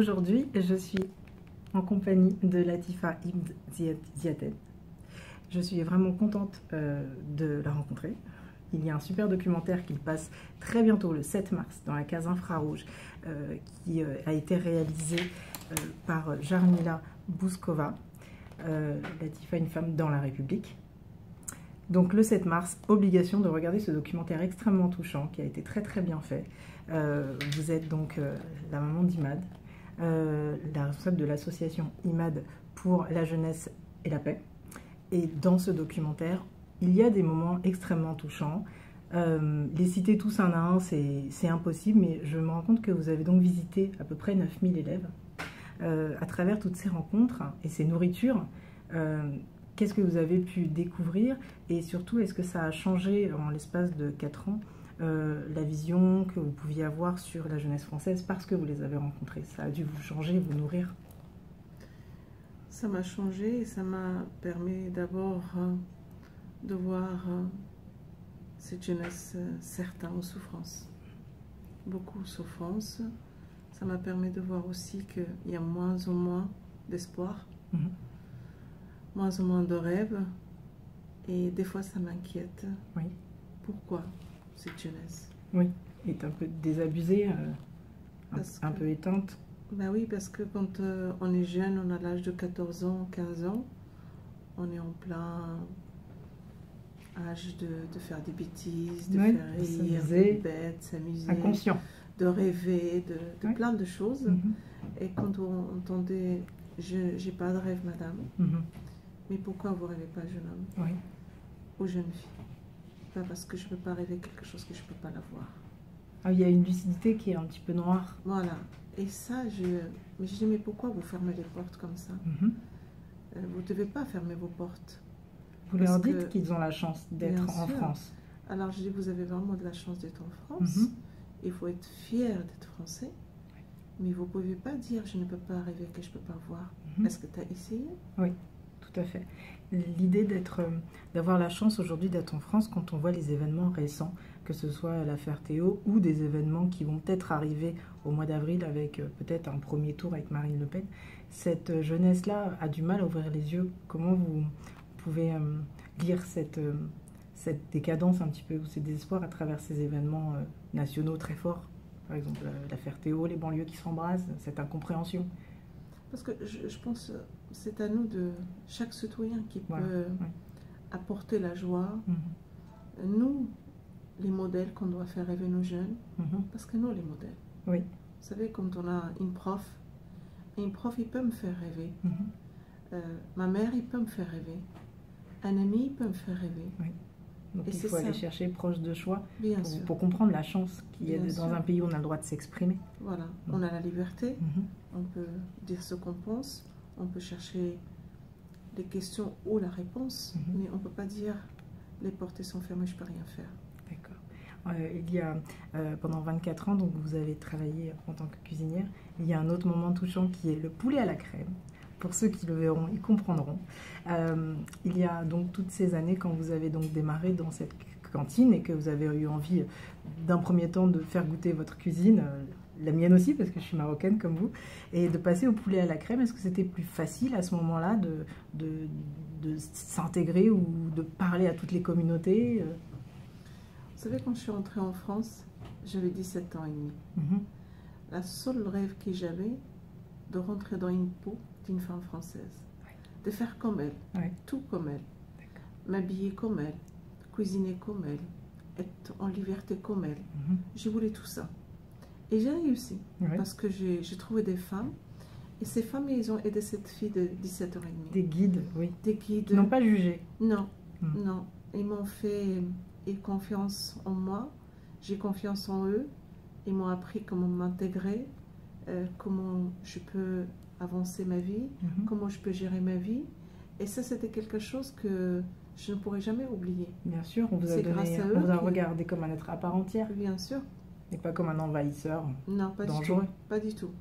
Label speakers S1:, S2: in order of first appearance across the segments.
S1: Aujourd'hui, je suis en compagnie de Latifa Ibn Ziated. Je suis vraiment contente de la rencontrer. Il y a un super documentaire qui passe très bientôt, le 7 mars, dans la case infrarouge, qui a été réalisé par Jarmila Bouskova, Latifa, une femme dans la République. Donc le 7 mars, obligation de regarder ce documentaire extrêmement touchant, qui a été très très bien fait. Vous êtes donc la maman d'Imad, la responsable de l'association Imad pour la jeunesse et la paix. Et dans ce documentaire, il y a des moments extrêmement touchants. Les citer tous un à un, c'est impossible, mais je me rends compte que vous avez donc visité à peu près 9000 élèves. À travers toutes ces rencontres et ces nourritures, qu'est-ce que vous avez pu découvrir? Et surtout, est-ce que ça a changé en l'espace de 4 ans la vision que vous pouviez avoir sur la jeunesse française parce que vous les avez rencontrés? Ça a dû vous changer, vous nourrir?
S2: Ça m'a changé et ça m'a permis d'abord de voir cette jeunesse, certains en souffrance, beaucoup de souffrance. Ça m'a permis de voir aussi qu'il y a moins en moins d'espoir, moins en moins de rêves. Et des fois, ça m'inquiète.
S1: Oui.
S2: Pourquoi cette jeunesse?
S1: Oui, est un peu désabusée, un peu éteinte.
S2: Ben oui, parce que quand on est jeune, on a l'âge de 14 ans, 15 ans, on est en plein âge de faire des bêtises, de faire rire, d'être bête, s'amuser,
S1: inconscient,
S2: de rêver, de
S1: oui,
S2: plein de choses. Et quand on entendait « j'ai pas de rêve, madame mais pourquoi vous rêvez pas, jeune homme ou jeune fille? Pas parce que je peux pas rêver quelque chose que je peux pas l'avoir. »
S1: Il y a une lucidité qui est un petit peu noire.
S2: Voilà. Et ça, mais je dis, mais pourquoi vous fermez les portes comme ça? Vous ne devez pas fermer vos portes.
S1: Vous leur dites qu'ils ont la chance d'être en France.
S2: Alors je dis, vous avez vraiment de la chance d'être en France. Il faut être fier d'être français. Mais vous ne pouvez pas dire, je ne peux pas rêver que je ne peux pas voir. Est-ce que tu as essayé?
S1: Oui, tout à fait. L'idée d'avoir la chance aujourd'hui d'être en France quand on voit les événements récents, que ce soit l'affaire Théo ou des événements qui vont peut-être arriver au mois d'avril avec peut-être un premier tour avec Marine Le Pen, cette jeunesse-là a du mal à ouvrir les yeux. Comment vous pouvez lire cette décadence un petit peu, ou ces désespoirs à travers ces événements nationaux très forts? Par exemple, l'affaire Théo, les banlieues qui s'embrasent, cette incompréhension.
S2: Parce que je pense que c'est à nous, chaque citoyen qui peut apporter la joie. Nous, les modèles qu'on doit faire rêver nos jeunes, parce que nous, les modèles.
S1: Oui.
S2: Vous savez, quand on a une prof, il peut me faire rêver. Ma mère, il peut me faire rêver. Un ami, il peut me faire rêver.
S1: Oui. Donc il faut aller chercher proche de choix pour comprendre la chance qu'il y a dans un pays où on a le droit de s'exprimer.
S2: Voilà, on a la liberté, on peut dire ce qu'on pense, on peut chercher les questions ou la réponse, mais on ne peut pas dire les portes sont fermées, je ne peux rien faire.
S1: D'accord. Il y a, pendant 24 ans, donc vous avez travaillé en tant que cuisinière, il y a un autre moment touchant qui est le poulet à la crème. Pour ceux qui le verront, ils comprendront. Il y a donc toutes ces années, quand vous avez donc démarré dans cette cantine et que vous avez eu envie d'un premier temps de faire goûter votre cuisine, la mienne aussi parce que je suis marocaine comme vous, et de passer au poulet à la crème, est-ce que c'était plus facile à ce moment-là de s'intégrer ou de parler à toutes les communautés?
S2: Vous savez, quand je suis rentrée en France, j'avais 17 ans et demi. La seule rêve que j'avais, de rentrer dans une peau d'une femme française, de faire comme elle, tout comme elle, m'habiller comme elle, cuisiner comme elle, être en liberté comme elle. Je voulais tout ça. Et j'ai réussi, parce que j'ai trouvé des femmes, et ces femmes, ils ont aidé cette fille de 17 ans et demi.
S1: Des guides, oui.
S2: Des guides.
S1: Ils n'ont pas jugé.
S2: Non, non. Ils m'ont fait confiance en moi, j'ai confiance en eux, ils m'ont appris comment m'intégrer, comment je peux avancer ma vie, comment je peux gérer ma vie. Et ça, c'était quelque chose que je ne pourrai jamais oublier.
S1: Bien sûr, on vous a regardé comme un être à part entière.
S2: Bien sûr.
S1: Et pas comme un envahisseur.
S2: Non, pas
S1: dangereux.
S2: Du tout. Pas du tout.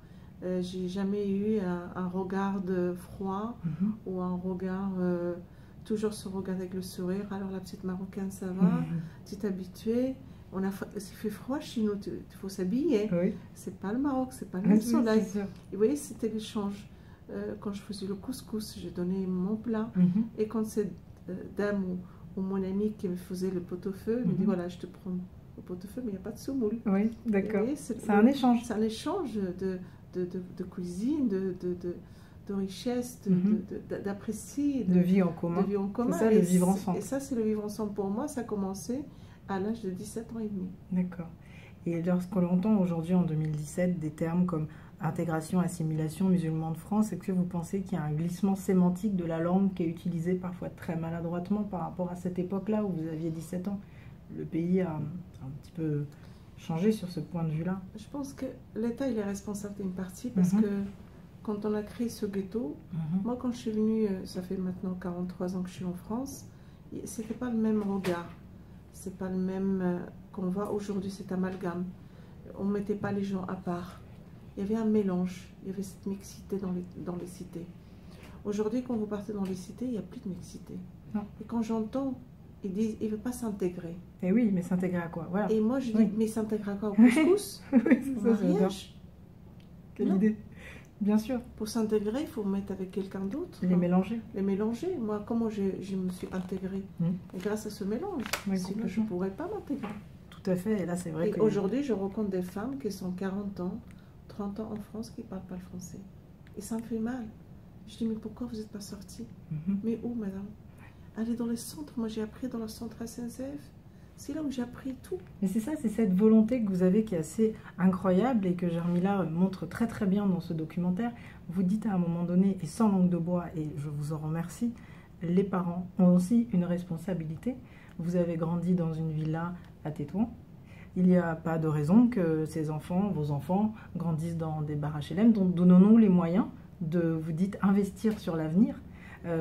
S2: J'ai jamais eu un regard de froid ou un regard, toujours ce regard avec le sourire. Alors la petite marocaine, ça va, tu t'es habituée. il fait froid chez nous, il faut s'habiller.
S1: Oui.
S2: C'est pas le Maroc, c'est pas le soleil.
S1: Oui,
S2: et vous voyez, c'était l'échange. Quand je faisais le couscous, j'ai donné mon plat. Et quand cette dame ou mon ami qui me faisait le pot-au-feu, me dit voilà, je te prends le pot-au-feu, mais il n'y a pas de semoule.
S1: Oui, d'accord. C'est un échange.
S2: C'est un échange de cuisine, de richesse, d'apprécier.
S1: De vie en commun. C'est ça, le vivre ensemble.
S2: Et ça, c'est le vivre ensemble. Pour moi, ça a commencé à l'âge de 17 ans et demi.
S1: D'accord. Et lorsqu'on entend aujourd'hui, en 2017, des termes comme intégration, assimilation, musulmans de France, est-ce que vous pensez qu'il y a un glissement sémantique de la langue qui est utilisé parfois très maladroitement par rapport à cette époque-là où vous aviez 17 ans? Le pays a un petit peu changé sur ce point de vue-là.
S2: Je pense que l'État, il est responsable d'une partie parce que quand on a créé ce ghetto, moi quand je suis venue, ça fait maintenant 43 ans que je suis en France, c'était pas le même regard. C'est pas le même qu'on voit aujourd'hui, cet amalgame. On ne mettait pas les gens à part. Il y avait un mélange, il y avait cette mixité dans les cités. Aujourd'hui, quand vous partez dans les cités, il n'y a plus de mixité.
S1: Non.
S2: Et quand j'entends, ils disent, il ne veut pas s'intégrer.
S1: Et oui, mais s'intégrer à quoi? Voilà.
S2: Et moi, je dis, mais s'intégrer à quoi? Au couscous?
S1: Oui, c'est ça, mariage? Quelle idée. Bien sûr.
S2: Pour s'intégrer, il faut mettre avec quelqu'un d'autre.
S1: Les mélanger.
S2: Les mélanger. Moi, comment je me suis intégrée? Grâce à ce mélange.
S1: Oui,
S2: sinon, je ne pourrais pas m'intégrer.
S1: Tout à fait. Et là, c'est vrai que...
S2: Aujourd'hui, je rencontre des femmes qui sont 40 ans, 30 ans en France, qui ne parlent pas le français. Et ça me fait mal. Je dis, mais pourquoi vous n'êtes pas sortie? Mais où, madame? Allez dans les centres. Moi, j'ai appris dans le centre SNCF. C'est là où j'ai appris tout.
S1: Mais c'est ça, c'est cette volonté que vous avez qui est assez incroyable et que Jarmila montre très très bien dans ce documentaire. Vous dites à un moment donné, et sans langue de bois, et je vous en remercie, les parents ont aussi une responsabilité. Vous avez grandi dans une villa à Tétouan. Il n'y a pas de raison que ces enfants, vos enfants, grandissent dans des bars HLM. Donc donnons-nous les moyens de, vous dites, investir sur l'avenir.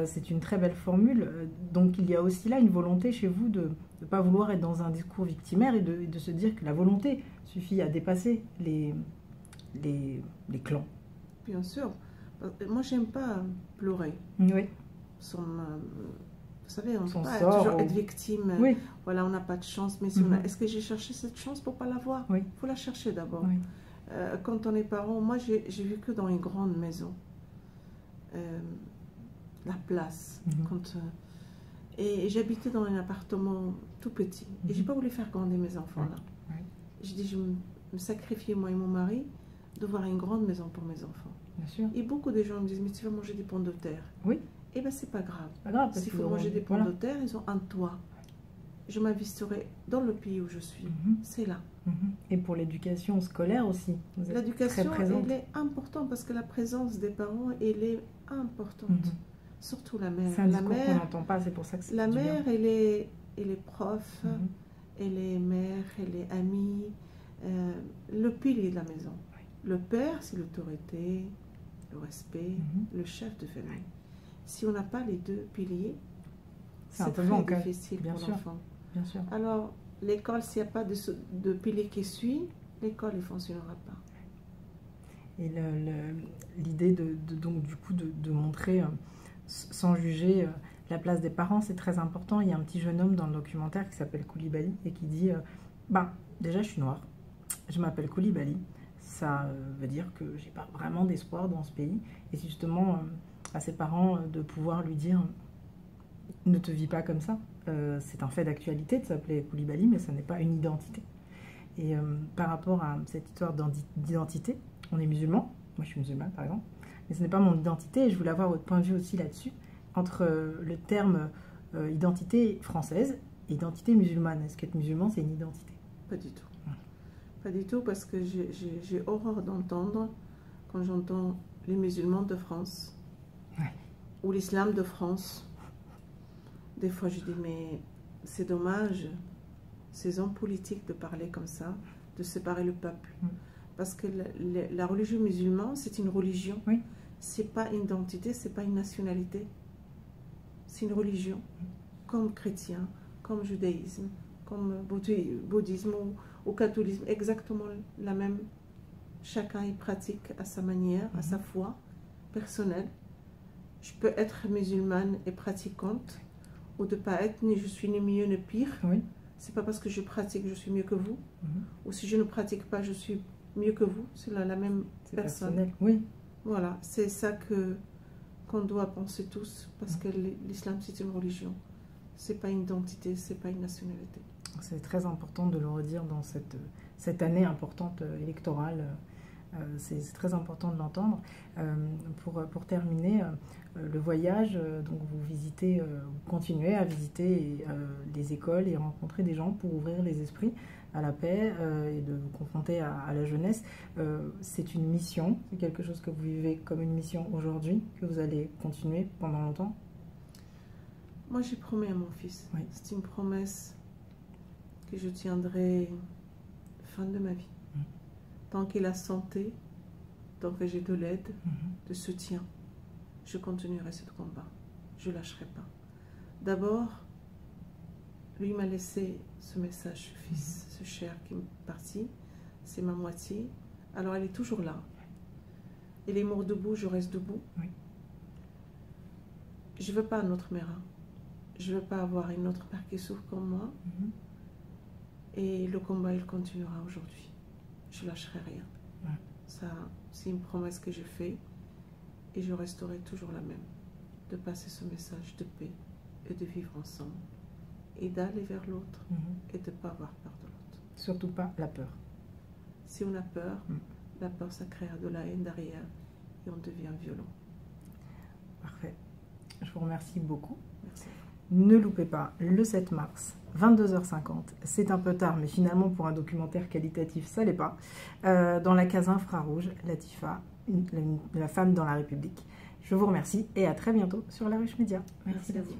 S1: C'est une très belle formule. Donc il y a aussi là une volonté chez vous de ne pas vouloir être dans un discours victimaire et de se dire que la volonté suffit à dépasser les clans.
S2: Bien sûr. Moi, j'aime pas pleurer.
S1: Oui.
S2: Vous savez, on ne peut pas toujours être victime.
S1: Oui.
S2: Voilà, on n'a pas de chance. Mais si est-ce que j'ai cherché cette chance pour ne pas l'avoir?
S1: Oui.
S2: Il faut la chercher d'abord.
S1: Oui.
S2: Quand on est parents, moi, j'ai vécu dans une grande maison. La place. Et j'habitais dans un appartement tout petit. Et j'ai pas voulu faire grandir mes enfants là. J'ai dit, je me sacrifier, moi et mon mari, de voir une grande maison pour mes enfants.
S1: Bien sûr.
S2: Et beaucoup de gens me disent, mais tu vas manger des pommes de terre.
S1: Oui.
S2: Eh bien, c'est pas grave.
S1: Pas grave.
S2: S'il faut manger des pommes de terre, ils ont un toit. Je m'investirai dans le pays où je suis. C'est là.
S1: Et pour l'éducation scolaire aussi.
S2: L'éducation, elle est importante parce que la présence des parents, elle est importante. Surtout la mère.
S1: C'est un discours qu'on n'entend pas, c'est pour ça que c'est
S2: la mère, elle est prof, elle est mère, elle est amie, le pilier de la maison. Le père, c'est l'autorité, le respect, le chef de famille. Si on n'a pas les deux piliers, c'est très difficile pour l'enfant.
S1: Bien sûr.
S2: Alors, l'école, s'il n'y a pas de pilier qui suit, l'école ne fonctionnera pas.
S1: Et l'idée donc du coup de montrer, sans juger, la place des parents, c'est très important. Il y a un petit jeune homme dans le documentaire qui s'appelle Koulibaly et qui dit déjà je suis noire, je m'appelle Koulibaly, ça veut dire que j'ai pas vraiment d'espoir dans ce pays. Et c'est justement à ses parents de pouvoir lui dire ne te vis pas comme ça. C'est un fait d'actualité de s'appeler Koulibaly, mais ce n'est pas une identité. Et par rapport à cette histoire d'identité, on est musulman, moi je suis musulmane par exemple, mais ce n'est pas mon identité, et je voulais avoir votre point de vue aussi là-dessus, entre le terme identité française et identité musulmane. Est-ce qu'être musulman, c'est une identité?
S2: Pas du tout. Pas du tout, parce que j'ai horreur d'entendre, quand j'entends les musulmans de France, ou l'islam de France. Des fois, je dis, mais c'est dommage, ces hommes politiques, de parler comme ça, de séparer le peuple. Parce que la religion musulmane, c'est une religion. C'est pas une identité, c'est pas une nationalité. C'est une religion, comme chrétien, comme judaïsme, comme bouddhisme ou catholicisme, exactement la même. Chacun y pratique à sa manière, à sa foi personnelle. Je peux être musulmane et pratiquante, ou de ne pas être, ni je suis ni mieux ni pire. C'est pas parce que je pratique que je suis mieux que vous, ou si je ne pratique pas, je suis mieux que vous. C'est la même personne.
S1: Personnel, oui.
S2: Voilà, c'est ça qu'on doit penser tous, parce que l'islam, c'est une religion. C'est pas une identité, c'est pas une nationalité.
S1: C'est très important de le redire dans cette année importante électorale. C'est très important de l'entendre. Pour terminer, le voyage, donc vous visitez, vous continuez à visiter des écoles et rencontrer des gens pour ouvrir les esprits à la paix et de vous confronter à la jeunesse. C'est une mission, c'est quelque chose que vous vivez comme une mission aujourd'hui, que vous allez continuer pendant longtemps?
S2: Moi, j'ai promis à mon fils.
S1: Oui.
S2: C'est une promesse que je tiendrai fin de ma vie. Tant qu'il a santé, tant que j'ai de l'aide, de soutien, je continuerai ce combat. Je ne lâcherai pas. D'abord, lui m'a laissé ce message, ce fils, ce cher qui est parti. C'est ma moitié. Alors elle est toujours là. Il est mort debout, je reste debout.
S1: Oui.
S2: Je ne veux pas un autre Mera. Je ne veux pas avoir une autre père qui souffre comme moi. Et le combat, il continuera aujourd'hui. Je ne lâcherai rien.
S1: Ouais.
S2: Ça, c'est une promesse que j'ai faite et je resterai toujours la même. De passer ce message de paix et de vivre ensemble et d'aller vers l'autre et de ne pas avoir peur de l'autre.
S1: Surtout pas la peur.
S2: Si on a peur, la peur, ça créera de la haine derrière et on devient violent.
S1: Parfait. Je vous remercie beaucoup.
S2: Merci.
S1: Ne loupez pas le 7 mars, 22h50. C'est un peu tard, mais finalement, pour un documentaire qualitatif, ça l'est pas. Dans la case infrarouge, Latifa, la femme dans la République. Je vous remercie et à très bientôt sur La Ruche Média.
S2: Merci à vous.